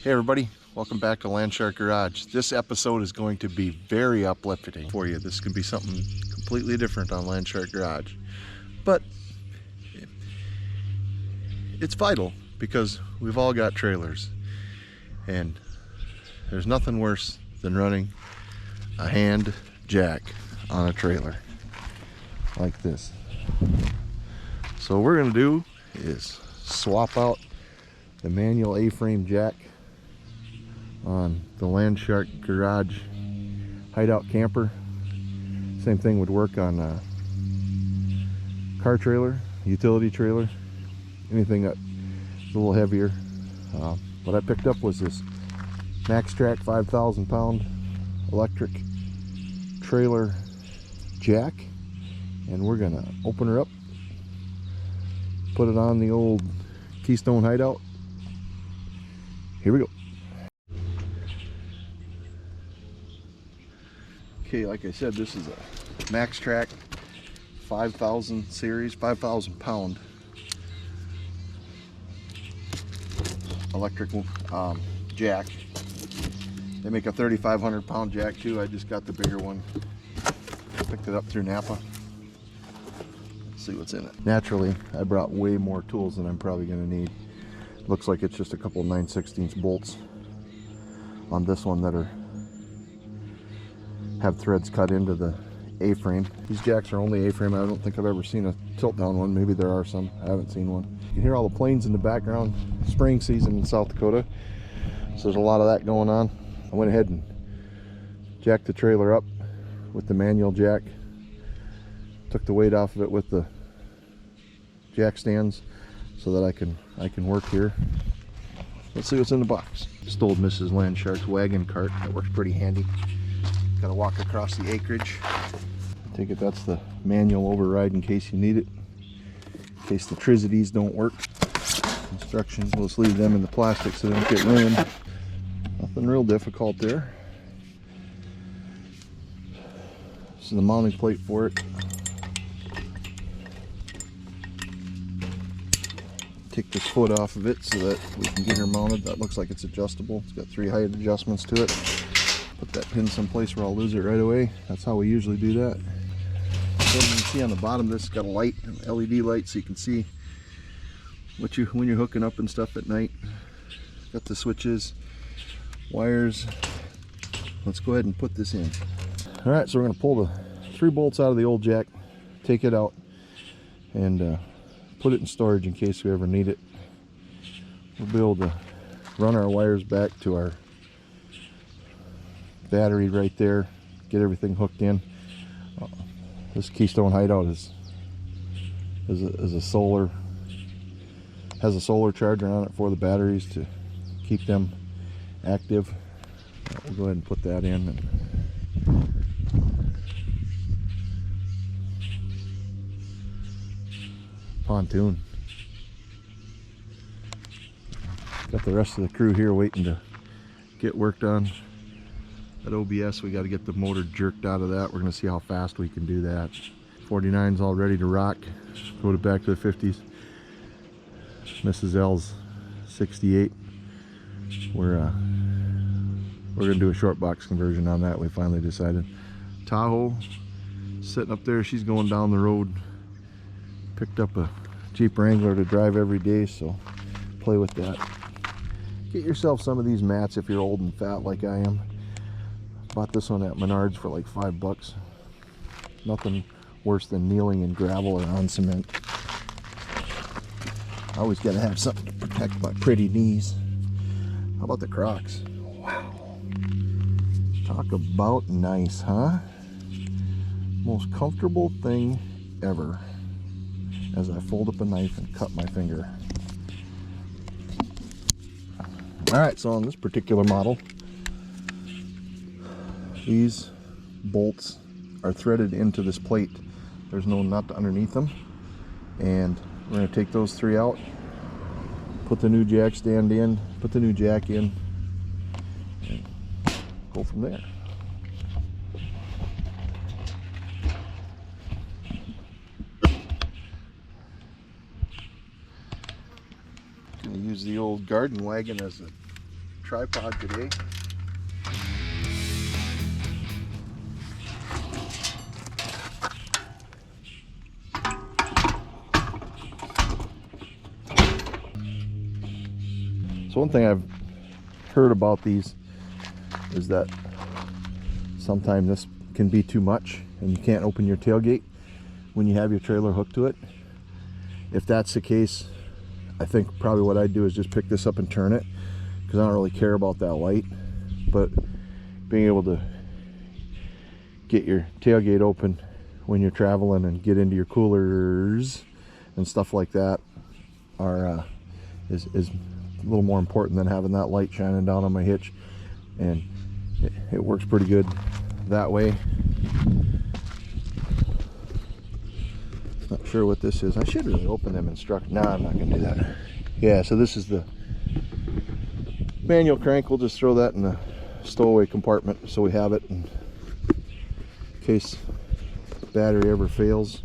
Hey everybody, welcome back to Landshark Garage. This episode is going to be very uplifting for you. This can be something completely different on Landshark Garage. But it's vital because we've all got trailers. And there's nothing worse than running a hand jack on a trailer like this. So what we're going to do is swap out the manual A-frame jack on the Landshark Garage hideout camper. Same thing would work on a car trailer, utility trailer, anything that's a little heavier. What I picked up was this MaxTrack 5,000 pound electric trailer jack, and we're gonna open her up, put it on the old Keystone hideout. Here we go. Okay, like I said, this is a MaxTrack 5,000 series, 5,000 pound electric jack. They make a 3,500 pound jack too. I just got the bigger one. Picked it up through Napa. Let's see what's in it. Naturally, I brought way more tools than I'm probably going to need. Looks like it's just a couple 9/16 bolts on this one that have threads cut into the A-frame. These jacks are only A-frame. I don't think I've ever seen a tilt down one. Maybe there are some. I haven't seen one. You can hear all the planes in the background. Spring season in South Dakota, so there's a lot of that going on. I went ahead and jacked the trailer up with the manual jack. Took the weight off of it with the jack stands so that I can work here. Let's see what's in the box. Just old Mrs. Landshark's wagon cart. That works pretty handy. Gotta walk across the acreage. I take it that's the manual override in case you need it. In case the Trizities don't work. Instructions, we'll just leave them in the plastic so they don't get ruined. Nothing real difficult there. This is the mounting plate for it. Take this foot off of it so that we can get her mounted. That looks like it's adjustable. It's got 3 height adjustments to it. Put that pin someplace where I'll lose it right away. That's how we usually do that. So you can see on the bottom, this has got a light, an LED light, so you can see what when you're hooking up and stuff at night. Got the switches, wires. Let's go ahead and put this in. All right, so we're going to pull the 3 bolts out of the old jack, take it out, and put it in storage in case we ever need it. We'll be able to run our wires back to our battery right there, get everything hooked in. This Keystone hideout is a solar, has a solar charger on it for the batteries to keep them active. We'll go ahead and put that in. Pontoon. Got the rest of the crew here waiting to get worked on. That OBS, we got to get the motor jerked out of that. We're going to see how fast we can do that. 49's all ready to rock. Go back to the 50s. Mrs. L's 68. We're going to do a short box conversion on that. We finally decided. Tahoe sitting up there. She's going down the road. Picked up a Jeep Wrangler to drive every day, so play with that. Get yourself some of these mats if you're old and fat like I am. Bought this one at Menards for like $5. Nothing worse than kneeling in gravel or on cement. I always got to have something to protect my pretty knees. How about the Crocs? Wow. Talk about nice, huh? Most comfortable thing ever. As I fold up a knife and cut my finger. Alright, so on this particular model, these bolts are threaded into this plate. There's no nut underneath them. And we're going to take those 3 out, put the new jack stand in, put the new jack in, and go from there. Use the old garden wagon as a tripod today. So one thing I've heard about these is that sometimes this can be too much and you can't open your tailgate when you have your trailer hooked to it. If that's the case, I think probably what I'd do is just pick this up and turn it, because I don't really care about that light. But being able to get your tailgate open when you're traveling and get into your coolers and stuff like that is a little more important than having that light shining down on my hitch, and it works pretty good that way. Not sure what this is. I should really open them instructions. No, I'm not gonna do that. Yeah, so this is the manual crank. We'll just throw that in the stowaway compartment so we have it in case battery ever fails,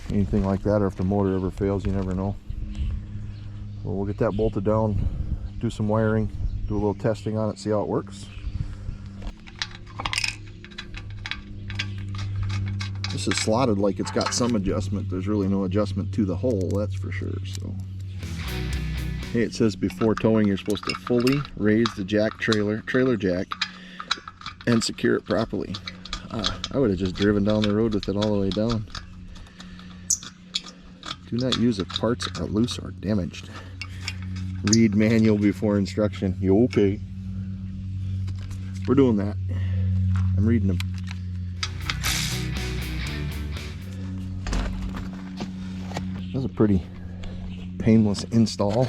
anything like that, or if the motor ever fails, you never know. Well, we'll get that bolted down, do some wiring, do a little testing on it, see how it works. This is slotted like it's got some adjustment. There's really no adjustment to the hole, that's for sure. So, hey, it says before towing you're supposed to fully raise the jack trailer jack and secure it properly. I would have just driven down the road with it all the way down. Do not use if parts are loose or damaged. Read manual before instruction. You okay? We're doing that. I'm reading them. That was a pretty painless install.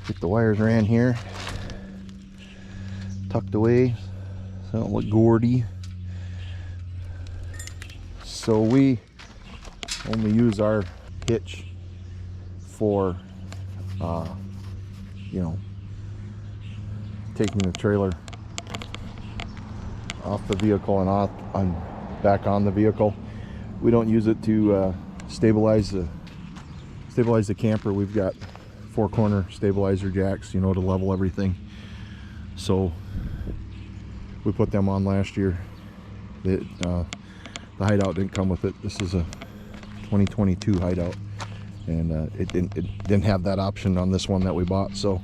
Get the wires ran here, tucked away so they don't look gaudy. So we only use our hitch for you know, taking the trailer off the vehicle and back on the vehicle. We don't use it to stabilize the camper. We've got 4-corner stabilizer jacks, you know, to level everything. So we put them on last year. The hideout didn't come with it. This is a 2022 hideout, and it didn't have that option on this one that we bought. So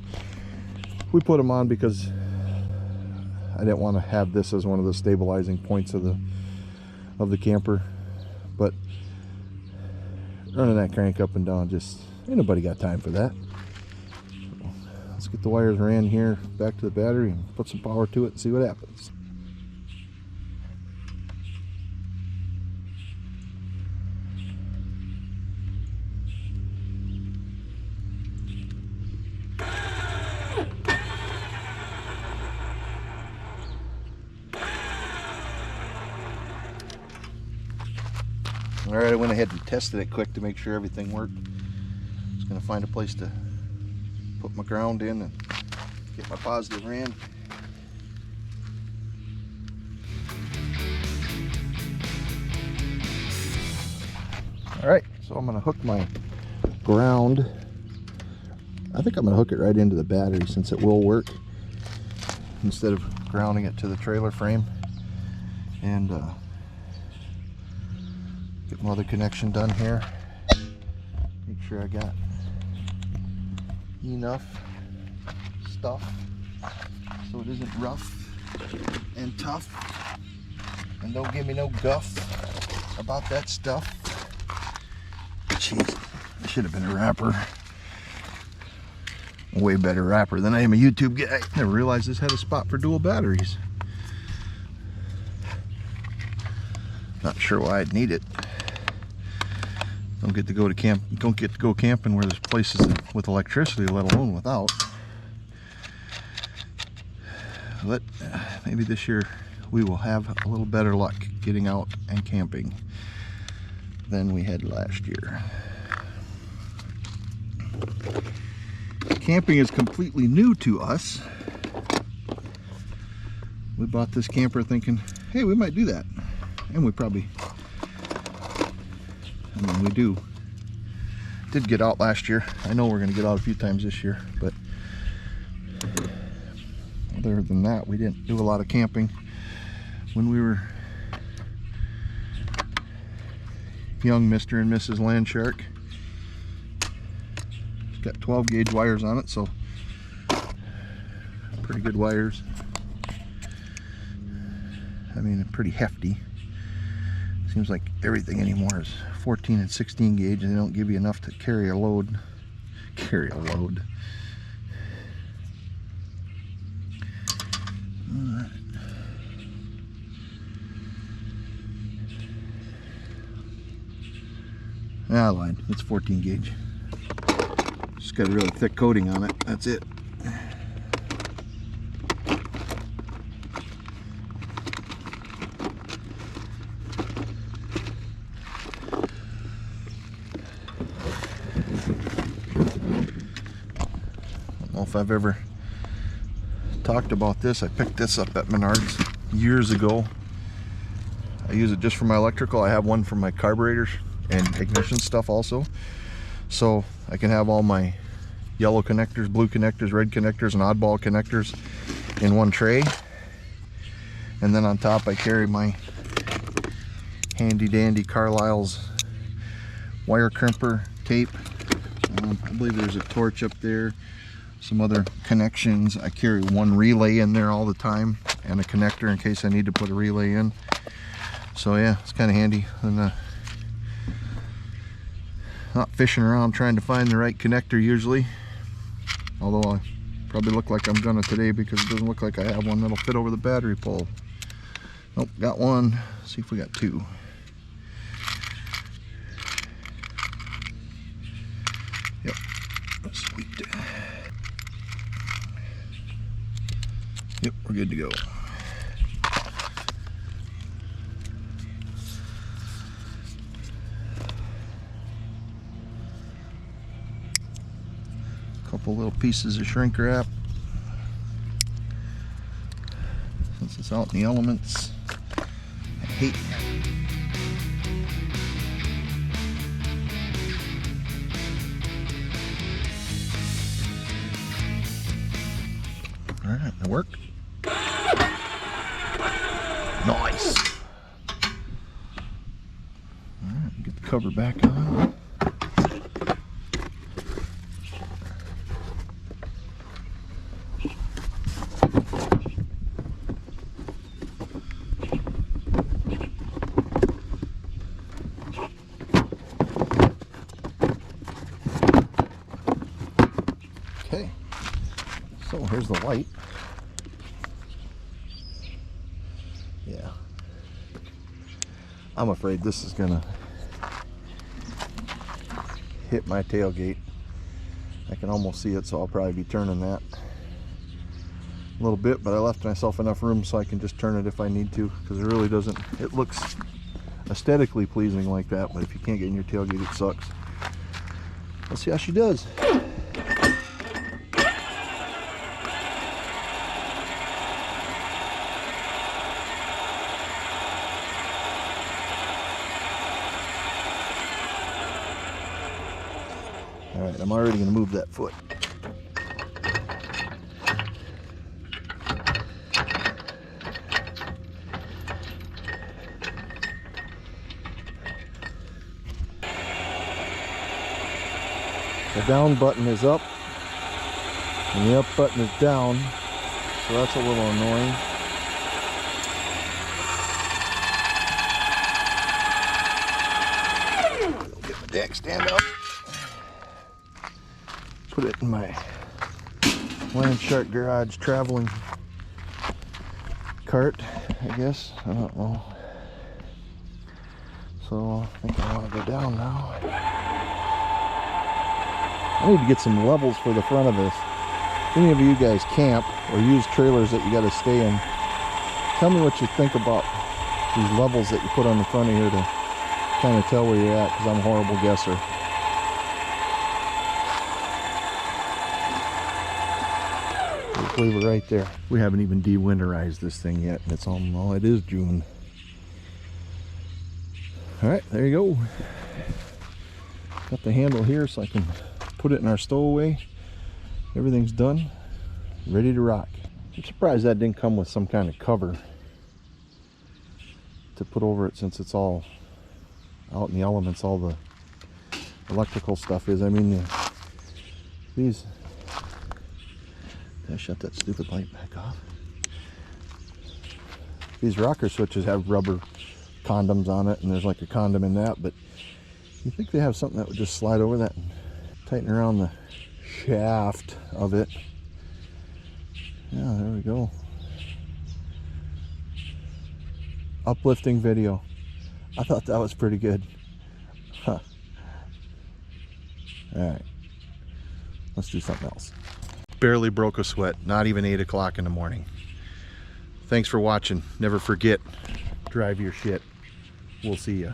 we put them on because I didn't want to have this as one of the stabilizing points of the camper. But running that crank up and down, just ain't nobody got time for that. So let's get the wires ran here back to the battery and put some power to it and see what happens. Alright, I went ahead and tested it quick to make sure everything worked. Just going to find a place to put my ground in and get my positive ran. Alright, so I'm going to hook my ground. I think I'm going to hook it right into the battery since it will work, instead of grounding it to the trailer frame. And get my other connection done here. Make sure I got enough stuff so it isn't rough and tough, and don't give me no guff about that stuff. Jeez, I should have been a rapper. A way better rapper than I am a YouTube guy. I never realized this had a spot for dual batteries. Not sure why I'd need it. Don't get to go camping where there's places with electricity, let alone without. But maybe this year we will have a little better luck getting out and camping than we had last year. Camping is completely new to us. We bought this camper thinking, hey, we might do that. And we probably, we did get out last year. I know we're going to get out a few times this year, but other than that, we didn't do a lot of camping when we were young Mr. and Mrs. Landshark. It's got 12 gauge wires on it, so pretty good wires. I mean, pretty hefty. Seems like everything anymore is 14 and 16 gauge, and they don't give you enough to carry a load. Alright. I lied. It's 14 gauge. Just got a really thick coating on it. That's it. If I've ever talked about this, I picked this up at Menards years ago. I use it just for my electrical. I have one for my carburetors and ignition stuff also, so I can have all my yellow connectors, blue connectors, red connectors, and oddball connectors in one tray. And then on top I carry my handy dandy Carlisle's wire crimper tape. I believe there's a torch up there, some other connections. I carry one relay in there all the time and a connector in case I need to put a relay in. So yeah, it's kind of handy. And not fishing around trying to find the right connector usually, although I probably look like I'm gonna today because it doesn't look like I have one that'll fit over the battery pole. Nope, got one. Let's see if we got two. Yep, sweet. Yep, we're good to go. Couple little pieces of shrink wrap. Since it's out in the elements, I hate it. Alright, that worked. Nice. Alright, get the cover back on. Okay, so here's the light. Yeah, I'm afraid this is gonna hit my tailgate. I can almost see it, so I'll probably be turning that a little bit, but I left myself enough room so I can just turn it if I need to, because it really doesn't, it looks aesthetically pleasing like that, but if you can't get in your tailgate, it sucks. Let's see how she does. Alright, I'm already going to move that foot. The down button is up and the up button is down, so that's a little annoying. Get my deck stand up. Put it in my Landshark Garage traveling cart, I guess. I don't know. So I think I want to go down now. I need to get some levels for the front of this. If any of you guys camp or use trailers that you got to stay in, tell me what you think about these levels that you put on the front of here to kind of tell where you're at, because I'm a horrible guesser. Just leave it right there. We haven't even de-winterized this thing yet, and it's on, well, it is June. Alright, there you go. Got the handle here so I can put it in our stowaway. Everything's done, ready to rock. I'm surprised that didn't come with some kind of cover to put over it, since it's all out in the elements, all the electrical stuff is. I mean, these, did I shut that stupid light back off? These rocker switches have rubber condoms on it, and there's like a condom in that, but you think they have something that would just slide over that and tighten around the shaft of it. Yeah, there we go. Uplifting video. I thought that was pretty good. Huh. Alright, let's do something else. Barely broke a sweat, not even 8 o'clock in the morning. Thanks for watching. Never forget, drive your shit. We'll see ya.